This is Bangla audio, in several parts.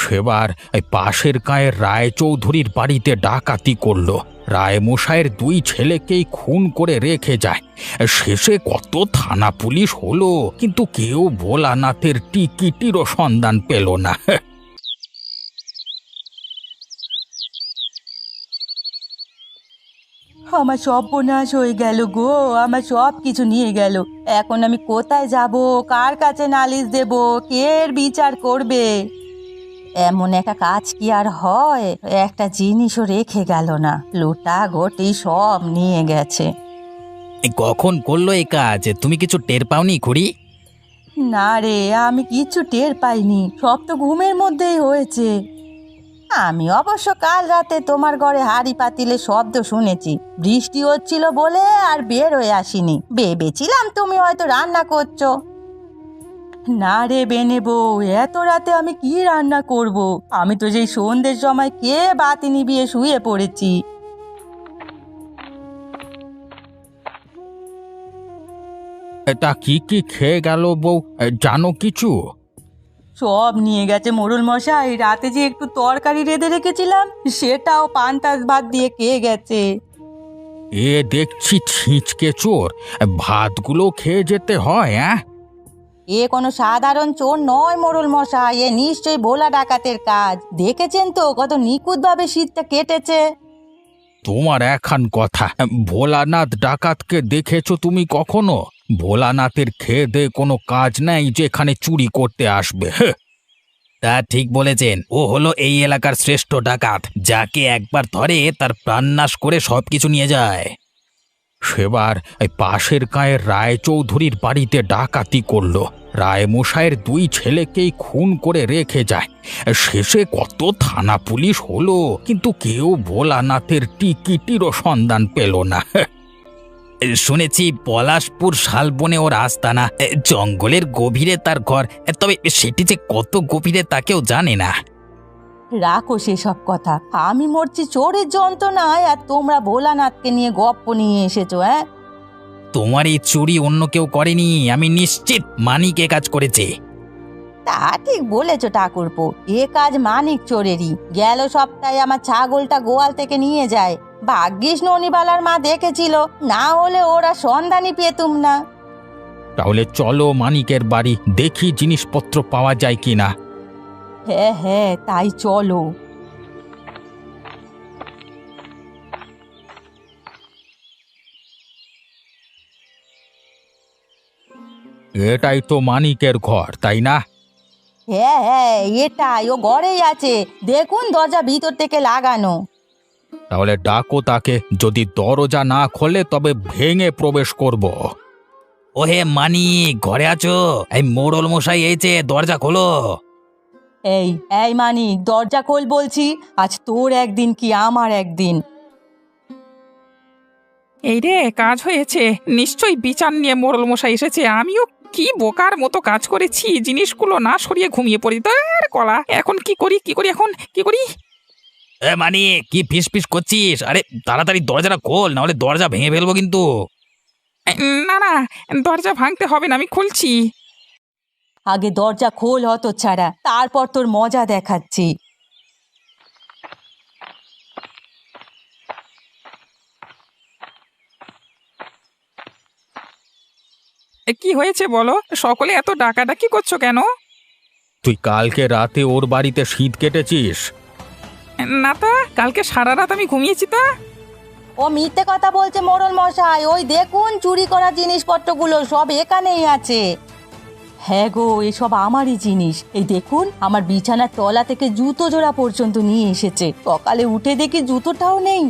সেবার এই পাশের গাঁয়ের রায়চৌধুরীর বাড়িতে ডাকাতি করলো। রায়মশাইয়ের দুই ছেলেকেই খুন করে রেখে যায়। শেষে কত থানা পুলিশ হলো, কিন্তু কেউ ভোলানাথের টিকিটিরও সন্ধান পেল না। আমার সর্বনাশ হয়ে গেল গো, আমার সব কিছু নিয়ে গেল। এখন আমি কোথায় যাব, কার কাছে নালিশ দেব, কে এর বিচার করবে? এমন একটা কাজ কি আর হয়? একটা জিনিসও রেখে গেল না, লুটা ঘটি সব নিয়ে গেছে। কখন করলো এই কাজ? তুমি কিছু টের পাওনি খুড়ি? না রে, আমি কিচ্ছু টের পাইনি, সব তো ঘুমের মধ্যেই হয়েছে। আমি অবশ্য কাল রাতে তোমার ঘরে হাঁড়ি পাতিলে শব্দ শুনেছি, বৃষ্টি হচ্ছিল বলে আর বের হয়ে আসিনি, ভেবেছিলাম তুমি হয়তো রান্না করছো। না রে বেনে বউ, এত রাতে আমি কি রান্না করব? আমি তো যেই সন্ধ্যের সময় কে বাতি নিভিয়ে শুয়ে পড়েছি। এটা কি কি খেয়ে গেল বউ, জানো কিছু? সব নিয়ে গেছে মোড়ল মশাই, রাতে যে একটু তরকারি রেঁধে রেখেছিলাম সেটাও পান্তাস ভাত দিয়ে খেয়ে গেছে। এ দেখছি ছিঁচকে চোর, ভাতগুলো খেয়ে যেতে হয়। এ কোনো সাধারণ চোর নয় মোড়ল মশাই, এ নিশ্চয়ই ভোলা ডাকাতের কাজ। দেখেছেন তো কত নিখুঁতভাবে শীতটা কেটেছে। তোমার একখান কথা, ভোলানাথ ডাকাতকে দেখেছো তুমি কখনো? ভোলানাথের খেয়ে দে কোনো কাজ নাই যেখানে চুরি করতে আসবে। তা ঠিক বলেছেন, ও হলো এই এলাকার শ্রেষ্ঠ ডাকাত, যাকে একবার ধরে তার প্রাণনাশ করে সবকিছু নিয়ে যায়। সেবার এই পাশের গাঁয়ের রায়চৌধুরীর বাড়িতে ডাকাতি করলো। রায়মশাইয়ের দুই ছেলেকেই খুন করে রেখে যায়। শেষে কত থানা পুলিশ হলো, কিন্তু কেউ ভোলানাথের টিকিটিরও সন্ধান পেল না। শুনেছি পলাশপুর শালবনে ওর আস্তানা, জঙ্গলের গভীরে তার ঘর, তবে সেটি যে কত গভীরে তা কেউ জানে না। রাখো সেসব কথা, আমি মরছি চোরের যন্ত্রণায় আর তোমরা ভোলানাথকে নিয়ে গপ্প নিয়ে এসেছো। হ্যাঁ, তোমার এই চুরি অন্য কেউ করেনি, আমি নিশ্চিত মানিক এ কাজ করেছে। তা ঠিক বলেছো ঠাকুরপো, এ কাজ মানিক চোরেরই। গেল সপ্তাহে আমার ছাগলটা গোয়াল থেকে নিয়ে যায়, ভাগ্যিস ননিবালার মা দেখেছিল, না হলে ওরা সন্ধানই পেতুম না। তাহলে চলো মানিকের বাড়ি, দেখি জিনিসপত্র পাওয়া যায় কিনা। হ্যাঁ হ্যাঁ, তাই চলো। এটাই তো মানিকের ঘর, তাই না? হ্যাঁ হ্যাঁ, এটাই, ও ঘরেই আছে, দেখুন দরজা ভিতর থেকে লাগানো। তাহলে ডাকো তাকে, যদি দরজা না খোলে তবে ভেঙে প্রবেশ করব। ওহে মানিক, ঘরে আছো? এই মোড়ল মশাই এইছে, দরজা খোলো। এই এই মানিক, দরজা খোল বলছি, আজ তোর একদিন কি আমার একদিন। এই রে, কাজ হয়েছে নিশ্চয়ই, বিচার নিয়ে মোড়ল মশাই এসেছে। আমিও কি বোকার মতো কাজ করেছি, জিনিসগুলো না সরিয়ে ঘুমিয়ে পড়ি। তার কলা, এখন কি করি এখন কি করি? মানিক, কি ফিস ফিস করছিস? আরে তাড়াতাড়ি দরজাটা খোল, না হলে দরজা ভেঙে ফেলবো কিন্তু। না না, দরজা ভাঙতে হবে না, আমি খুলছি। আগে দরজা খোল হতচ্ছাড়া, তারপর তোর মজা দেখাচ্ছি। কি হয়েছে বলো? সকলে এত ডাকাডাকি করছো কেন? তুই কালকে রাতে ওর বাড়িতে শীত কেটেছিস? না তো, কালকে সারা রাত আমি ঘুমিয়েছি। তা ও মিথ্যে কথা বলছে মোড়ল মশাই, ওই দেখুন চুরি করা জিনিসপত্রগুলো সব এখানেই আছে। হ্যাঁ গো, এসব আমারই জিনিস। এই দেখুন, আমার বিছানার তলা থেকে জুতো জোড়া পর্যন্ত নিয়ে এসেছে, সকালে উঠে দেখি জুতোটাও নেই।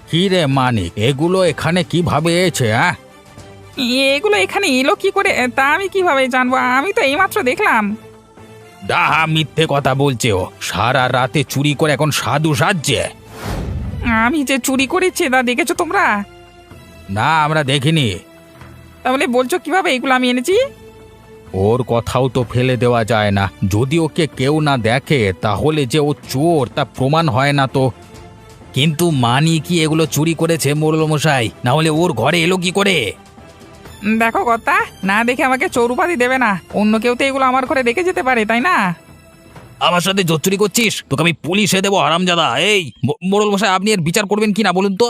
কি রে মানিক, এগুলো এখানে কিভাবে এসেছে? এগুলো এখানে এলো কি করে তা আমি কিভাবে জানবো? আমি তো এইমাত্র দেখলাম। ডাহা মিথ্যে কথা বলছে ও, সারা রাতে চুরি করে এখন সাধু সাজছে। আমি যে চুরি করেছি তা দেখেছো তোমরা? না, আমরা দেখিনি। তাহলে বলছো কিভাবে এগুলো আমি এনেছি? ওর কথাও তো ফেলে দেওয়া যায় না, যদি ওকে কেউ না দেখে তাহলে যে ও চোর তা প্রমাণ হয় না তো। কিন্তু মানি কি এগুলো চুরি করেছে মোড়ল মশাই, না হলে ওর ঘরে এলো কি করে? দেখো কথা, না দেখে আমাকে চোর উপাধি দেবে না। অন্য কেউ তো এগুলো আমার ঘরে রেখে যেতে পারে, তাই না? আমার সাথে জোচ্চুরি করছিস? তোকে আমি পুলিশে দেবো হারামজাদা। এই মোড়ল মশাই, আপনি এর বিচার করবেন কি না বলুন তো?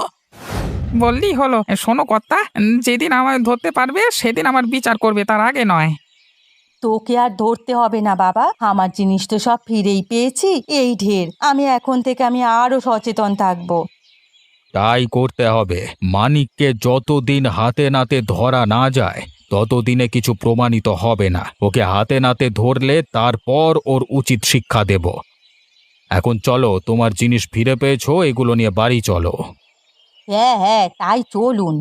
বললি হলো। শোনো কর্তা, যেদিন আমায় ধরতে পারবে সেদিন আমার বিচার করবে, তার আগে নয়। তোকে আর ধরতে হবে না বাবা, আমার জিনিস তো সব ফিরেই পেয়েছি, এই ঢের। আমি এখন থেকে আরো সচেতন থাকবো। তাই করতে হবে। মানিককে যতদিন হাতে নাতে ধরা না যায় ততদিনে কিছু প্রমাণিত হবে না। ওকে হাতে নাতে ধরলে তারপর ওর উচিত শিক্ষা দেব। এখন চলো, তোমার জিনিস ফিরে পেয়েছো, এগুলো নিয়ে বাড়ি চলো। হ্যাঁ হ্যাঁ, তাই চলুন।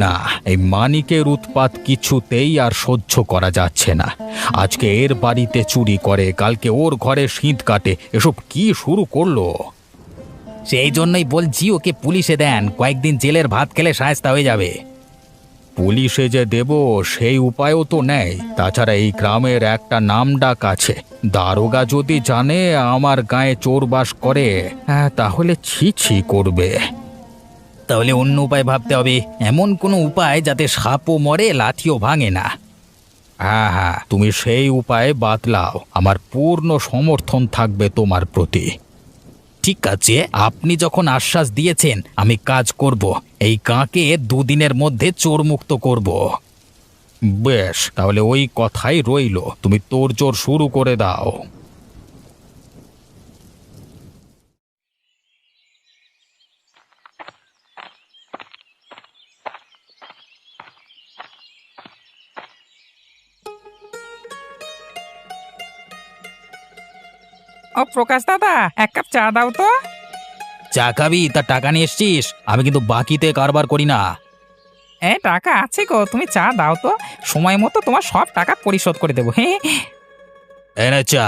না, এই মানিকের উৎপাত কিছুতেই আর সহ্য করা যাচ্ছে না। আজকে এর বাড়িতে চুরি করে, কালকে ওর ঘরে শীত কাটে, এসব কি শুরু করলো? সেই জন্যই বলছি ওকে পুলিশে দেন, কয়েকদিন জেলের ভাত খেলে শায়েস্তা হয়ে যাবে। পুলিশে যে দেব সেই উপায়ও তো নেই। তাছাড়া এই গ্রামের একটা নামডাক আছে, দারোগা যদি জানে আমার গায়ে চোর বাস করে, তাহলে ছি ছি করবে। তাহলে অন্য উপায় ভাবতে হবে, এমন কোনো উপায় যাতে সাপও মরে লাঠিও ভাঙে না। হ্যাঁ হ্যাঁ, তুমি সেই উপায় বাতলাও, আমার পূর্ণ সমর্থন থাকবে তোমার প্রতি। ঠিক আছে, আপনি যখন আশ্বাস দিয়েছেন আমি কাজ করব। এই গাঁকে দুদিনের মধ্যে চোরমুক্ত করব। বেশ, তাহলে ওই কথাই রইল, তুমি তোড়জোড় শুরু করে দাও। ও প্রকাশ দাদা, এক কাপ চা দাও তো। চা খাবি? তার টাকা নিয়ে এসছিস? আমি কিন্তু বাকিতে কারবার করি না। টাকা আছে গো, তুমি চা দাও তো, সময় মতো তোমার সব টাকা পরিশোধ করে দেবো। হ্যাঁ, এনে চা।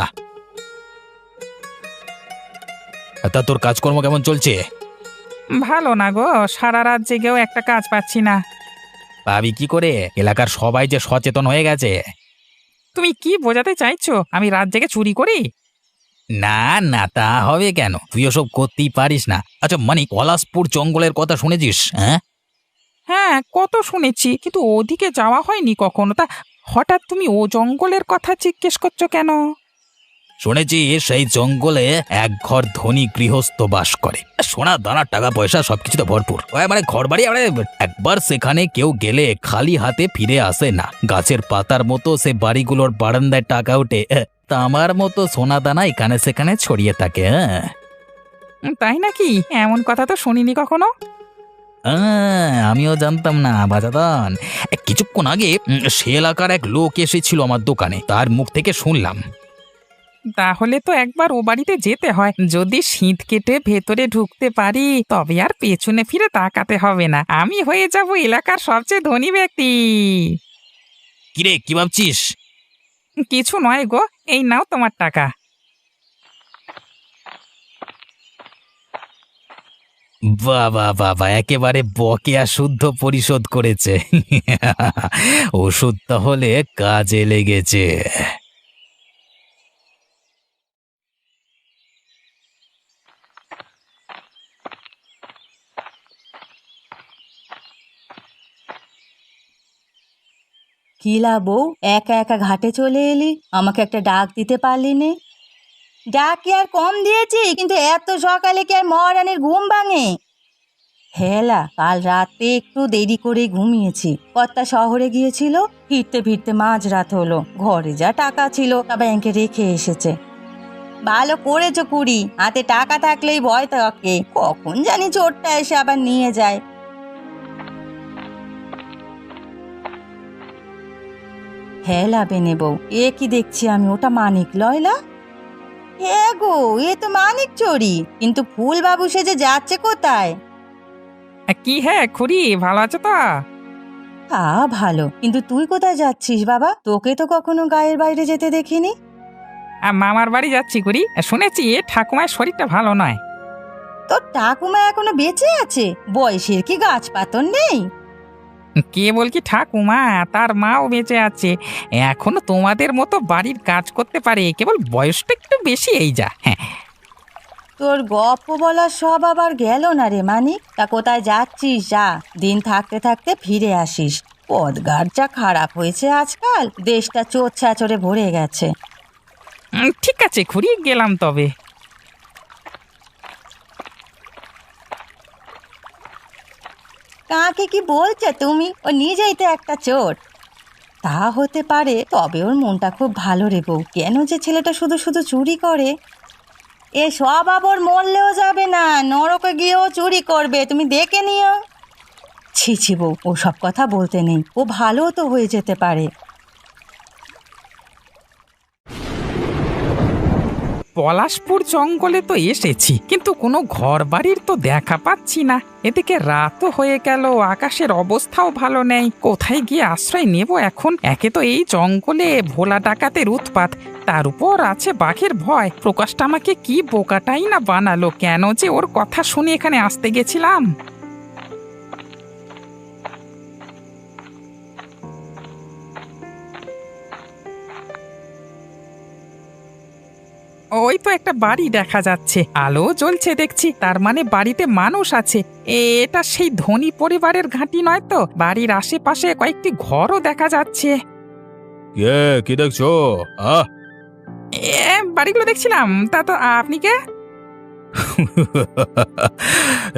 তা তোর কাজকর্ম কেমন চলছে? ভালো না গো, সারা রাত জেগেও একটা কাজ পাচ্ছি না। পাবি কি করে? এলাকার সবাই যে সচেতন হয়ে গেছে। তুমি কি বোঝাতে চাইছো আমি রাত জেগে চুরি করি? না না, তা হবে কেন? তুই ওসব করতেই পারিস না। আচ্ছা মানে, পলাশপুর জঙ্গলের কথা শুনেছিস? হ্যাঁ হ্যাঁ, কত শুনেছি, কিন্তু ওদিকে যাওয়া হয়নি কখনো। তা হঠাৎ তুমি ও জঙ্গলের কথা জিজ্ঞেস করছো কেন? শুনেছি সেই জঙ্গলে এক ঘর ধনী গৃহস্থ বাস করে, সোনা দানা টাকা পয়সা সবকিছুতে ভরপুর। মানে ঘর বাড়ি, একবার সেখানে কেউ গেলে খালি হাতে ফিরে আসে না। গাছের পাতার মতো সে বাড়িগুলোর বারান্দায় টাকা ওঠে, তামার মতো সোনা দানা এখানে সেখানে ছড়িয়ে থাকে। তাই নাকি? এমন কথা তো শুনিনি কখনো। আমিও জানতাম না বাজাদান। কিছুক্ষণ আগে সে এলাকার এক লোক এসেছিল আমার দোকানে, তার মুখ থেকে শুনলাম। তাহলে তো একবার ও বাড়িতে যেতে হয়। যদি শীত কেটে ভেতরে ঢুকতে পারি তবে আর পেছনে ফিরে তাকাতে হবে না, আমি হয়ে যাব এলাকার সবচেয়ে ধনী ব্যক্তি। কিরে, কি ভাবছিস? কিছু নয় গো, এই নাও তোমার টাকা। বাবা বাবা, একেবারে বকেয়া শুদ্ধ পরিশোধ করেছে। ওষুধ তাহলে কাজে লেগেছে। কিলা বউ, একা একা ঘাটে চলে এলি, আমাকে একটা ডাক দিতে পারলি নে? ডাক কি আর কম দিয়েছি, কিন্তু এত সকালে কি আর মহারানীর ঘুম ভাঙে? হেলা, কাল রাতে একটু দেরি করে ঘুমিয়েছি। কর্তা শহরে গিয়েছিল, ফিরতে ফিরতে মাঝরাত হলো। ঘরে যা টাকা ছিল তা ব্যাংকে রেখে এসেছে। ভালো করেছো কুড়ি, হাতে টাকা থাকলেই ভয় থাকে, কখন জানি চোরটা এসে আবার নিয়ে যায়। হেলা বেনে বউ, এ কি দেখছি আমি? ওটা মানিক লয়লা? হ্যাঁ গো, এ তো মানিক চোরি, কিন্তু ফুল বাবু সেজে যাচ্ছে কোথায়? কি হ্যাঁ খুড়ি, ভালো আছো তো? তা ভালো, কিন্তু তুই কোথায় যাচ্ছিস বাবা? তোকে তো কখনো গায়ের বাইরে যেতে দেখিনি। মামার বাড়ি যাচ্ছি খুড়ি, শুনেছি ঠাকুমার শরীরটা ভালো নয়। তোর ঠাকুমা এখনো বেঁচে আছে? বয়সের কি গাছ পাতর নেই? কেবল কি ঠাকুমা, তার মাও বেঁচে আছে, এখনো তোমাদের মতো বাড়ির কাজ করতে পারে, কেবল বয়সটা একটু বেশি, এই যা। হ্যাঁ, তোর গপ্প বলার সব আবার গেল না রে মানিক। তা কোথায় যাচ্ছিস? যা, দিন থাকতে থাকতে ফিরে আসিস। পথঘাট যা খারাপ হয়েছে আজকাল, দেশটা চোর ছাচরে ভরে গেছে। ঠিক আছে খুড়ি, গেলাম তবে। কাকে কি বলছে তুমি? ও নিজেই তো একটা চোর। তা হতে পারে, তবে ওর মনটা খুব ভালো রে বউ। কেন যে ছেলেটা শুধু শুধু চুরি করে? এ সব আবার মরলেও যাবে না, নরকে গিয়েও চুরি করবে, তুমি দেখে নিও। ছি ছি বউ, ও সব কথা বলতে নেই। ও ভালো তো হয়ে যেতে পারে। পলাশপুর জঙ্গলে তো এসেছি, কিন্তু কোনো ঘর বাড়ির তো দেখা পাচ্ছি না। এদিকে রাতও হয়ে গেল, আকাশের অবস্থাও ভালো নেই। কোথায় গিয়ে আশ্রয় নেব এখন? একে তো এই জঙ্গলে ভোলা ডাকাতের উৎপাত, তার উপর আছে বাঘের ভয়। প্রকাশটা আমাকে কি বোকাটাই না বানালো, কেন যে ওর কথা শুনে এখানে আসতে গেছিলাম। ওই তো একটা বাড়ি দেখা যাচ্ছে, আলো জ্বলছে দেখছি, তার মানে বাড়িতে মানুষ আছে। এটা সেই ধনী পরিবারের ঘাঁটি নয় তো? বাড়ির আশেপাশে কয়েকটি ঘরও দেখা যাচ্ছে। কি দেখছো? আহ বাড়িগুলো দেখছিলাম। তা তো আপনি কে?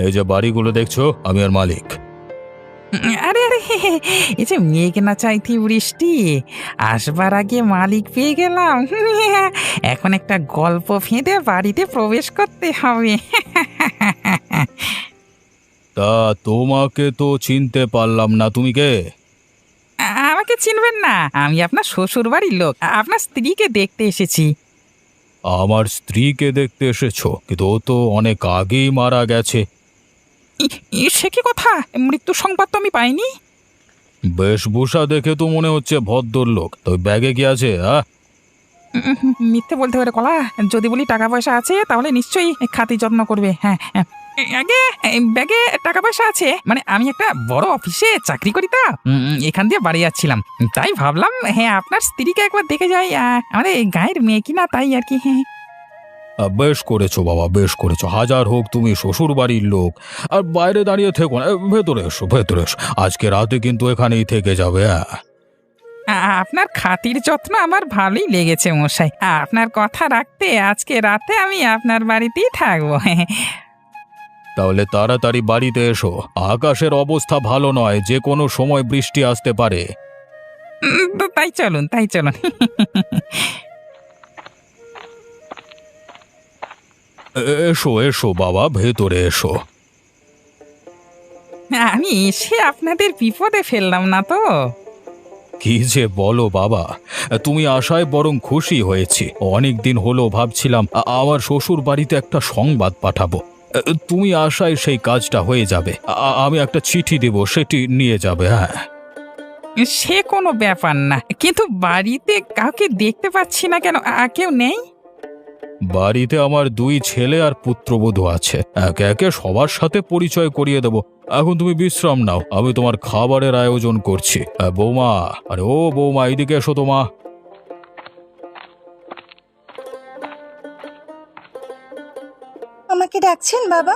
এই যে বাড়িগুলো দেখছো, আমি আর মালিক। আরে আরে, এই যে মেঘ না চাইতি বৃষ্টি, আসবার আগে মালিক পেয়ে গেলাম। এখন একটা গল্প ফেঁদে বাড়িতে প্রবেশ করতে হবে। তা তোমাকে তো চিনতে পারলাম না, তুমি কে? আমাকে চিনবেন না? আমি আপনার শ্বশুর বাড়ির লোক, আপনার স্ত্রীকে দেখতে এসেছি। আমার স্ত্রীকে দেখতে এসেছো? কিন্তু ও তো অনেক আগেই মারা গেছে। সে কি কথা? মৃত্যু সংবাদ তো আমি পাইনি। বেশভূষা দেখে তো মনে হচ্ছে ভদ্রলোক। তো ব্যাগে কি আছে? মিথ্যে বলতে পারে কলা। যদি বলি টাকা পয়সা আছে, তাহলে নিশ্চয়ই খাতির যত্ন করবে। হ্যাঁ হ্যাঁ, আগে ব্যাগে টাকা পয়সা আছে। মানে আমি একটা বড় অফিসে চাকরি করি, তা এখান দিয়ে বাড়ি যাচ্ছিলাম, তাই ভাবলাম হ্যাঁ আপনার স্ত্রীকে একবার দেখে যাই। আমাদের এই গায়ের মেয়ে কিনা, তাই আর কি। হ্যাঁ, বেশ করেছো বাবা, বেশ করেছো। হাজার হোক তুমি শ্বশুর বাড়ির লোক। আর বাইরে দাঁড়িয়ে থেকো না, ভেতরে এসো, ভেতরে এসো। আজকে রাতে কিন্তু এখানেই থেকে যাবে। হ্যাঁ, আপনার খাতির যত্ন আমার ভালোই লেগেছে মশাই। আপনার কথা রাখতে আজকে রাতে আমি আপনার বাড়িতেই থাকবো। তাহলে তাড়াতাড়ি বাড়িতে এসো। আকাশের অবস্থা ভালো নয়, যে কোনো সময় বৃষ্টি আসতে পারে। তো তাই চলুন, তাই চলুন। এসো এসো বাবা, ভেতরে এসো। আমি এসে আপনাদের বিপদে ফেললাম না তো? কি যে বলো বাবা, তুমি আশায় বরং খুশি হয়েছি। অনেক দিন হলো ভাবছিলাম আমার শ্বশুর বাড়িতে একটা সংবাদ পাঠাবো। তুমি আশায় সেই কাজটা হয়ে যাবে। আমি একটা চিঠি দেব, সেটি নিয়ে যাবে। হ্যাঁ, সে কোনো ব্যাপার না, কিন্তু বাড়িতে কাউকে দেখতে পাচ্ছি না কেন? কেউ নেই? বাড়িতে আমার 2 ছেলে আর পুত্রবধূ আছে। একে একে সবার সাথে পরিচয় করিয়ে দেব। এখন তুমি বিশ্রাম নাও, আমি তোমার খাবারের আয়োজন করছি। বৌমা, আরে ও বৌমা, এইদিকে এসো তো মা। আমাকে ডাকছেন বাবা?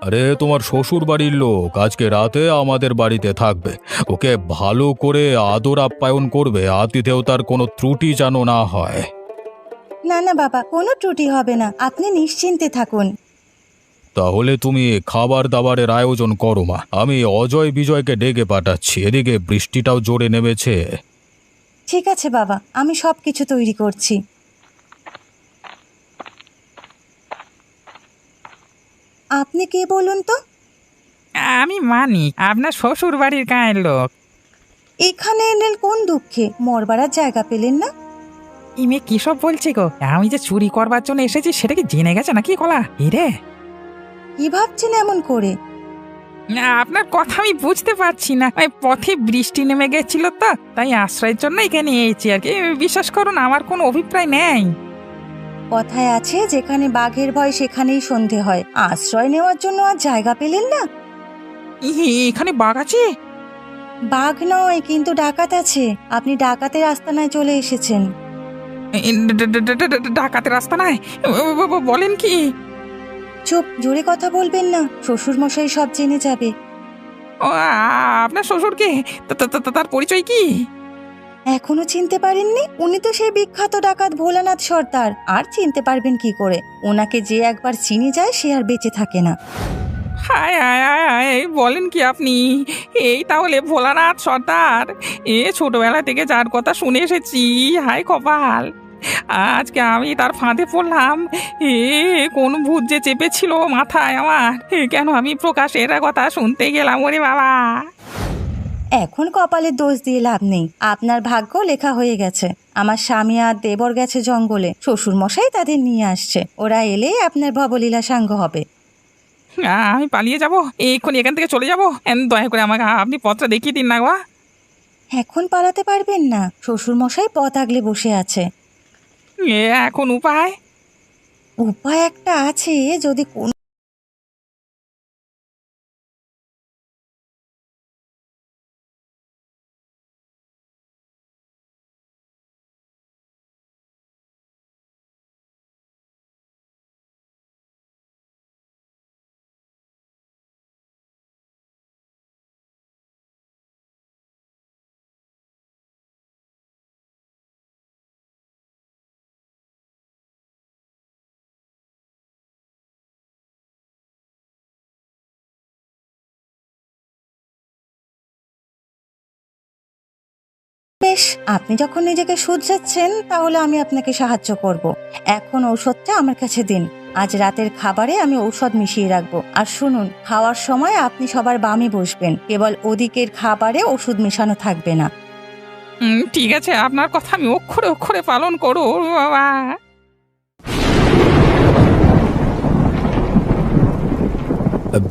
আরে তোমার শ্বশুর বাড়ির লোক আজকে রাতে আমাদের বাড়িতে থাকবে। ওকে ভালো করে আদর আপ্যায়ন করবে, আতিথেয়তার কোনো ত্রুটি যেন না হয়। না না বাবা, কোনো ত্রুটি হবে না, আপনি নিশ্চিন্তে থাকুন। তাহলে তুমি খাবার দাবারের আয়োজন করো মা, আমি অজয় বিজয়কে ডেকে পাঠাচ্ছি। এদিকে বৃষ্টিটাও জোরে নেমেছে। ঠিক আছে বাবা, আমি সব কিছু তৈরি করছি। আপনি কে বলুন তো? আমি মানি, আপনার শ্বশুর বাড়ির গায়ের লোক। এখানে এলেন কোন দুঃখে? মরবার জায়গা পেলেন না? ইমে কি সব বলছে গো? আমি যে চুরি করবার জন্য এসেছি সেটা কি জেনে গেছে নাকি কলা? রে, কি ভাবছেন এমন করে? আপনার কথা আমি বুঝতে পারছি না। ওই পথে বৃষ্টি নেমে গেছিল তো, তাই আশ্রয়ের জন্য এখানে এসেছি আর কি। বিশ্বাস করুন, আমার কোনো অভিপ্রায় নেই। কথায় আছে, যেখানে বাঘের ভয় সেখানেই সন্ধে হয়। আশ্রয় নেওয়ার জন্য আর জায়গা পেলেন না? এখানে বাঘ আছে? বাঘ নয়, কিন্তু ডাকাত আছে। আপনি ডাকাতের আস্তানায় চলে এসেছেন। ডাকাতের রাস্তা নাই? বলেন কি? চুপ, জোরে কথা বলবেন না, শ্বশুর মশাই সব জেনে যাবে। ও আপনার শ্বশুরকে তার পরিচয় কি? এখনো চিনতে পারেননি? উনি তো সেই বিখ্যাত ডাকাত ভোলানাথ সর্দার, আর চিনতে পারবেন কি করে? ওনাকে যে একবার চিনে যায় সে আর বেঁচে থাকে না। হায় হায় হায় হায়, বলেন কি আপনি? এই তাহলে ভোলানাথ সর্দার, ছোটবেলা থেকে যার কথা শুনে এসেছি, হায় কপাল, আজকে আমি তার ফাঁদে পড়লাম। কোন ভূত যে চেপেছিল মাথায় আমার, কেন আমি প্রকাশের কথা শুনতে গেলাম? ওরে বাবা! এখন কপালের দোষ দিয়ে লাভ নেই, আপনার ভাগ্য লেখা হয়ে গেছে। আমার স্বামী আর দেবর গেছে জঙ্গলে, শ্বশুর মশাই তাদের নিয়ে আসছে, ওরা এলে আপনার ভবলীলা সাঙ্গ হবে। আমি পালিয়ে যাব, এক্ষুনি এখান থেকে চলে যাব। দয়া করে আমাকে আপনি পথটা দেখিয়ে দিন না গো। এখন পালাতে পারবেন না, শ্বশুর মশাই পথ আগলে বসে আছে। এখন উপায়? উপায় একটা আছে, যদি কোন বেশ, আপনি যখন নিজেকে শুধরাচ্ছেন তাহলে আমি আপনাকে সাহায্য করব। এখন ঔষধটা আমার কাছে দিন, আজ রাতের খাবারে আমি ঔষধ মিশিয়ে রাখবো। আর শুনুন, খাওয়ার সময় আপনি সবার বামে বসবেন, কেবল ওদিকের খাবারে ওষুধ মেশানো থাকবে না। ঠিক আছে, আপনার কথা আমি অক্ষরে অক্ষরে পালন করো বাবা।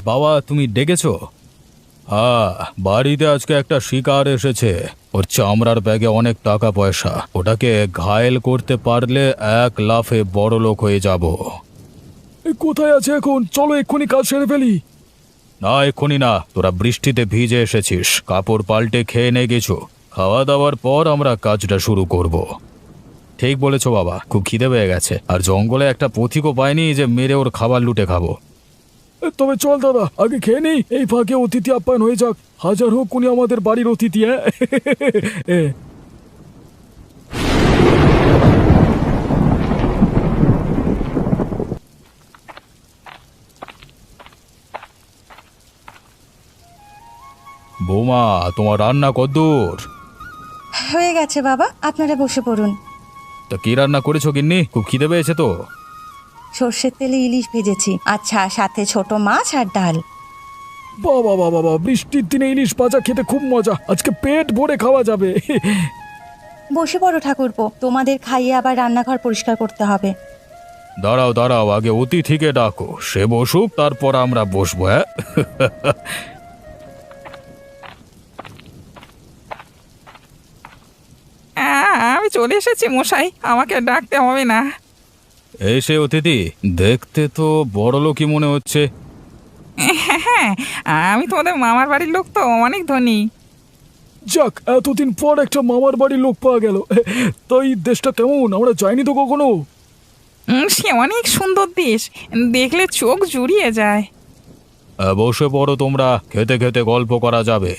বাবা, তুমি ডেকেছো? হ্যাঁ, বাড়িতে আজকে একটা শিকার এসেছে। ওর চামড়ার ব্যাগে অনেক টাকা পয়সা, ওটাকে ঘায়েল করতে পারলে এক লাফে বড় লোক হয়ে যাব। কোথায় আছে এখন? চলো এক্ষুনি কাজ সেরে ফেলি। না, এক্ষুনি না, তোরা বৃষ্টিতে ভিজে এসেছিস, কাপড় পাল্টে খেয়ে নে গেছো। খাওয়া দাওয়ার পর আমরা কাজটা শুরু করব। ঠিক বলেছো বাবা, খুব খিদে পেয়ে গেছে, আর জঙ্গলে একটা পথিকও পাইনি যে মেরে ওর খাবার লুটে খাবো। তবে চল দাদা, আগে খেয়ে নেই, এই ফাঁকে অতিথি আপ্যায়ন হয়ে যাক। হাজার হোক উনি আমাদের বাড়ির অতিথি। হ্যাঁ, বৌমা, তোমার রান্না কদ্দূর? হয়ে গেছে বাবা, আপনারা বসে পড়ুন। তা কি রান্না করেছো গিন্নি? খুব খিদে পেয়েছে তো। সর্ষের তেলে ইলিশ ভেজেছি, আচ্ছা সাথে ছোট মাছ আর ডাল। বাবা বাবা বাবা, বৃষ্টির দিনে ইলিশ ভাজা খেতে খুব মজা, আজকে পেট ভরে খাওয়া যাবে। বসে পড়ো ঠাকুরপো, তোমাদের খাইয়ে আবার রান্নাঘর পরিষ্কার করতে হবে। দাঁড়াও দাঁড়াও, আগে অতিথিকে ডাকো, সে বসুক, তারপর আমরা বসবো। হ্যাঁ, আমি চলে এসেছি মশাই, আমাকে ডাকতে হবে না। এসে অতিথি, দেখতে তো বড় লোকই মনে হচ্ছে। হ্যাঁ, আমি তোমাদের মামার বাড়ির লোক, তো অনেক ধনী। যাক, এতদিন পর একটা মামার বাড়ির লোক পাওয়া গেল। তাই দেশটা কেমন? আমরা যাইনি তো কখনো। সে অনেক সুন্দর দেশ, দেখলে চোখ জুড়িয়ে যায়। বসে পড়ো তোমরা, খেতে খেতে গল্প করা যাবে।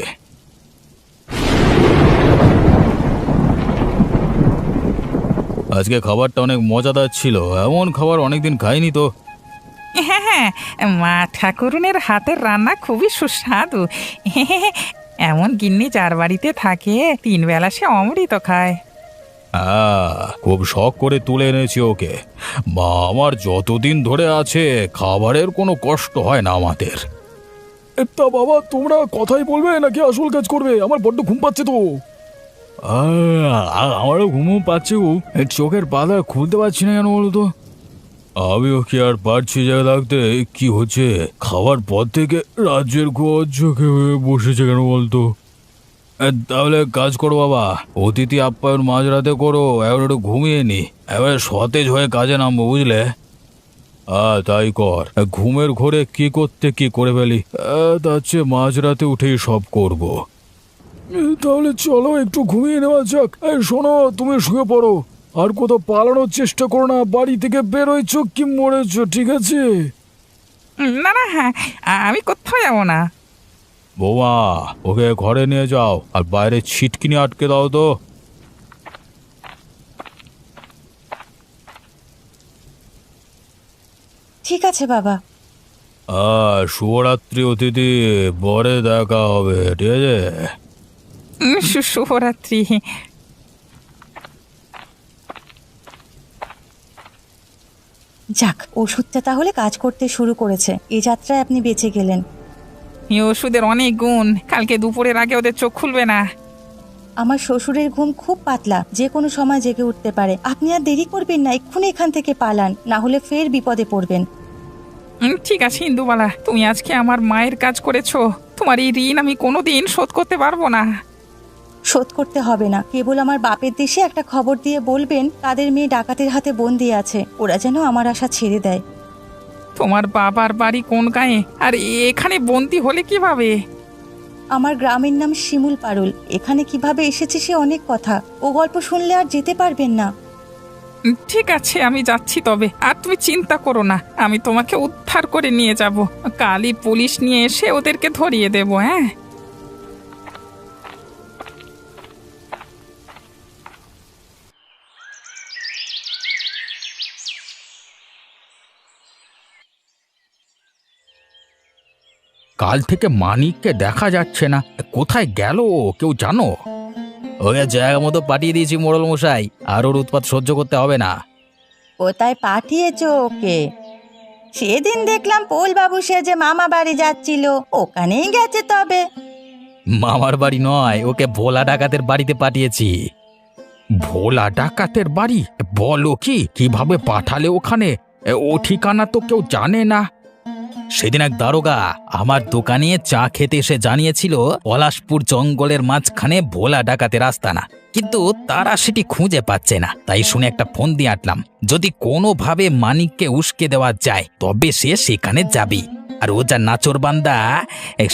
আজকে খাবারটা অনেক মজাদার ছিল, এমন খাবার অনেকদিন খাইনি তো। হ্যাঁ হ্যাঁ, মা ঠাকুরুনের হাতের রান্না খুবই সুস্বাদু। এমন গিন্নি যার বাড়িতে থাকে, তিন বেলা সে অমৃত খায়। হ্যাঁ, খুব শখ করে তুলে এনেছি ওকে। মা আমার যতদিন ধরে আছে, খাবারের কোনো কষ্ট হয় না আমাদের। তা বাবা, তোমরা কথাই বলবে নাকি আসল কাজ করবে? আমার বড্ড ঘুম পাচ্ছে তো। আমারও ঘুমও পাচ্ছে গো, চোখের পাতা খুলতে পারছি না কেন বলো তো। আমিও কি আর পারছি যে লাগতে, কি হচ্ছে? খাওয়ার পর থেকে রাজ্যের ঘর চোখে হয়ে বসেছে কেন বলতো। তাহলে কাজ করো বাবা, অতিথি আপ্যায়ন মাঝরাতে করো, এবার একটু ঘুমিয়ে নি, এবার সতেজ হয়ে কাজে নামবো, বুঝলে? তাই কর, ঘুমের ঘোরে কি করতে কি করে ফেলি, তার চেয়ে মাঝরাতে উঠেই সব করব। তাহলে চলো একটু ঘুমিয়ে নেওয়া যাক। শোনো, তুমি শুয়ে পড়ো, আর কোথাও পালানোর চেষ্টা করো না, বাড়ি থেকে বেরোয়ছো কি মরেছো, ঠিক আছে? না না, হ্যাঁ, আমি কোথাও যাবো না। বৌমা, ওকে ঘরে নিয়ে যাও আর বাইরে ছিটকিনি আটকে দাও তো। ঠিক আছে বাবা। শুভরাত্রি অতিথি, পরে দেখা হবে, ঠিক আছে? শুভরাত্রি। যাক, ওষুধটা তাহলে কাজ করতে শুরু করেছে। এ যাত্রায় আপনি বেঁচে গেলেন। এই ওষুধের অনেক গুণ, কালকে দুপুরের আগে ওদের চোখ খুলবে না। আমার শ্বশুরের ঘুম খুব পাতলা, যে কোনো সময় জেগে উঠতে পারে। আপনি আর দেরি করবেন না, এক্ষুনি এখান থেকে পালান, না হলে ফের বিপদে পড়বেন। ঠিক আছে ইন্দুবালা, তুমি আজকে আমার মায়ের কাজ করেছো, তোমার এই ঋণ আমি কোনোদিন শোধ করতে পারবো না। শোধ করতে হবে না, কেবল আমার বাপের দেশে একটা খবর দিয়ে বলবেন তাদের মেয়ে ডাকাতের হাতে বন্দি আছে, ওরা যেন আমার আশা ছেড়ে দেয়। তোমার বাবার বাড়ি কোন গাঁয়ে, আর এখানে বন্দি হলে কিভাবে? আমার গ্রামের নাম শিমুল পারুল। এখানে কিভাবে এসেছে সে অনেক কথা, ও গল্প শুনলে আর যেতে পারবেন না। ঠিক আছে, আমি যাচ্ছি তবে, আর তুমি চিন্তা করো না, আমি তোমাকে উদ্ধার করে নিয়ে যাব। কালই পুলিশ নিয়ে এসে ওদেরকে ধরিয়ে দেবো। হ্যাঁ, কাল থেকে মানিককে দেখা যাচ্ছে না, কোথায় গেল ও, কেউ জানো? ওকে জায়গা মতো পাঠিয়ে দিয়েছি মোড়ল মশাই, আর ওর উৎপাত সহ্য করতে হবে না। কোথায় পাঠিয়েছো ওকে? সেদিন দেখলাম পোলবাবু সেজে মামা বাড়ি যাচ্ছিল, ওখানেই গেছে তবে। মামার বাড়ি নয়, ওকে ভোলা ডাকাতের বাড়িতে পাঠিয়েছি। ভোলা ডাকাতের বাড়ি? বলো কি, কিভাবে পাঠালে ওখানে? ও ঠিকানা তো কেউ জানে না। সেদিন এক দারোগা আমার দোকানে চা খেতে এসে জানিয়েছিল পলাশপুর জঙ্গলের মাঝখানে ভোলা ডাকাতের আস্তানা, কিন্তু তারা সেটি খুঁজে পাচ্ছে না। তাই শুনে একটা ফোন দিয়ে আটলাম, যদি কোনোভাবে মানিককে উস্কে দেওয়া যায় তবে সে সেখানে যাবে, আর ও যা নাচরবান্দা,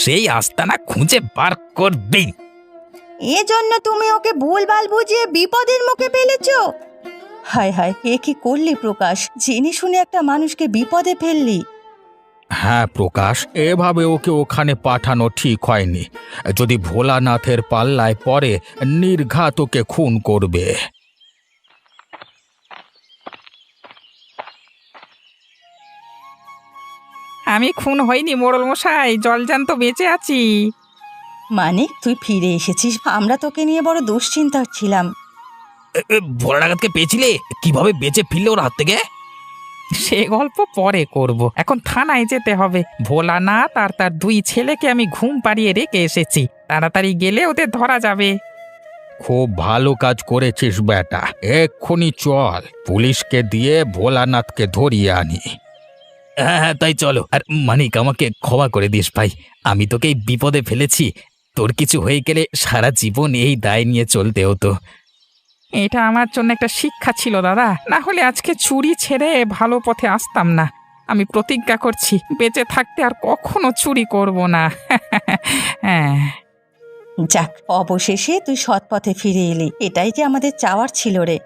সেই আস্তানা খুঁজে বার করবেই। এজন্য তুমি ওকে ভুলভাল বুঝিয়ে বিপদের মুখে ফেলেছো? হায় হায়, এ কি করলি প্রকাশ, জেনে শুনে একটা মানুষকে বিপদে ফেললি। হ্যাঁ প্রকাশ, এভাবে ওকে ওখানে পাঠানো ঠিক হয়নি। যদি ভোলানাথের পাল্লায় পড়ে, নির্ঘাত ওকে খুন করবে। আমি খুন হইনি মোড়ল মশাই, জলজান্ত বেঁচে আছি। মানে তুই ফিরে এসেছিস, আমরা তোকে নিয়ে বড় দুশ্চিন্তা ছিলাম। ভোলা ডাকাতকে পেয়েছিলে? কিভাবে বেঁচে ফিরলে ওর হাত থেকে? সে গল্প পরে করব, এখন থানায় যেতে হবে। ভোলানাথ আর তার দুই ছেলেকে আমি ঘুম পাড়িয়ে রেখে এসেছি, তাড়াতাড়ি গেলে ওদের ধরা যাবে। খুব ভালো কাজ করেছিস বেটা, এক্ষুনি চল, পুলিশকে দিয়ে ভোলানাথকে ধরিয়ে আনি। হ্যাঁ হ্যাঁ, তাই চলো। আর মানিক, আমাকে ক্ষমা করে দিস ভাই, আমি তোকে এই বিপদে ফেলেছি। তোর কিছু হয়ে গেলে সারা জীবন এই দায় নিয়ে চলতে হতো। এটা আমার জন্য একটা শিক্ষা ছিল দাদা, না হলে আজকে চুরি ছেড়ে ভালো পথে আসতাম না। আমি প্রতিজ্ঞা করছি, বেঁচে থাকতে আর কখনো চুরি করব না। হ্যাঁ, যাক, অবশেষে তুই সৎ পথে ফিরে এলি, এটাই যে আমাদের চাওয়ার ছিল রে।